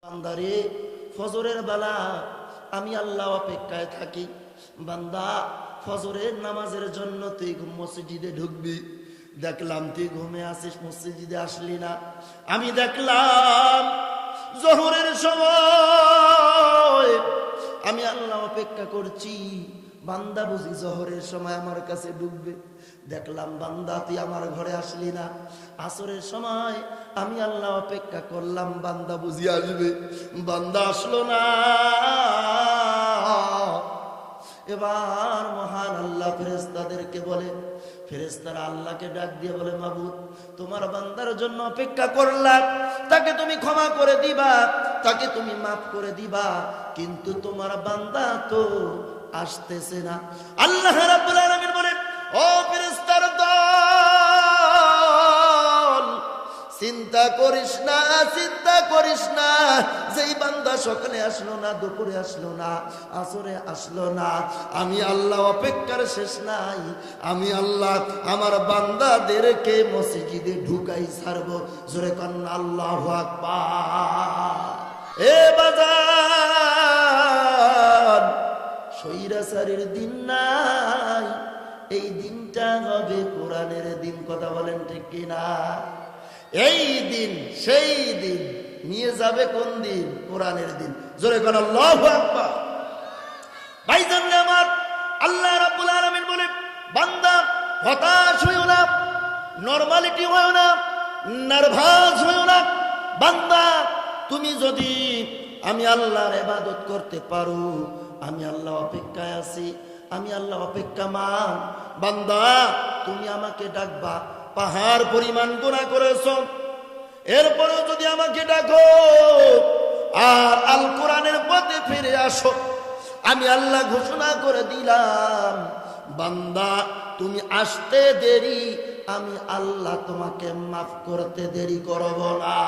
বান্দারে ফজরের বেলা আমি আল্লাহ অপেক্ষায় থাকি। বান্দা ফজরের নামাজের জন্য তুই মসজিদে ঢুকবি, দেখলাম তুই ঘুমে আসিস, মসজিদে আসলি না। আমি দেখলাম জোহরের সময় আমি আল্লাহ অপেক্ষা করছি, বান্দা বুঝি জোহরের সময় আমার কাছে ঢুকবে। দেখলাম বান্দা তুই আমার ঘরে আসলি না। আসরের সময় আমি আল্লাহ অপেক্ষা করলাম, বান্দা বুঝি আসবে, বান্দা আসলো না। এবার মহান আল্লাহ ফেরেশতাদেরকে বলে, ফেরেশতারা আল্লাহকে ডাক দিয়ে বলে, মাবুদ তোমার বান্দার জন্য অপেক্ষা করলাম, তাকে তুমি ক্ষমা করে দিবা, তাকে তুমি মাফ করে দিবা, কিন্তু তোমার বান্দা তো আসতেছে না। আল্লাহ রাব্বুল আলামিন বলেন, ও ফেরেশতার দল, চিন্তা করিস না, চিন্তা করিস না। যেই বান্দা সকালে আসলো না, দুপুরে আসলো না, আসরে আসলো না, আমি আল্লাহ অপেক্ষার শেষ নাই। আমি আল্লাহ আমার বান্দাদেরকে মসজিদে ঢুকাই ছাড়বো। জোরে কন্না আল্লাহু আকবার। এ বাজার, স্বৈরাচারের দিন নাই, এই দিনটা হবে কোরআনের দিন। কথা বলেন ঠিক কিনা? এই দিন সেই দিন নিয়ে যাবে কোন দিন? কোরআনের দিন। জোরে কোন আল্লাহু আকবার। ভাইজান আমার, আল্লাহ রাব্বুল আলামিন বলেন, বান্দা হতাশ হইও না, নরমালিটি হইও না, নার্ভাস হইও না। বান্দা তুমি যদি আমি আল্লাহর ইবাদত করতে পারো, আমি আল্লাহ অপেক্ষায় আছি, আমি আল্লাহ অপেক্ষা মান। বান্দা তুমি আমাকে ডাকবা, পাহাড় পরিমাণ গুনাহ করেছো, এরপরেও যদি আমাকে ডাকো আর আল কোরআনের পথে ফিরে আসো, আমি আল্লাহ ঘোষণা করে দিলাম, বান্দা তুমি আসতে দেরি, আমি আল্লাহ তোমাকে মাফ করতে দেরি করব না।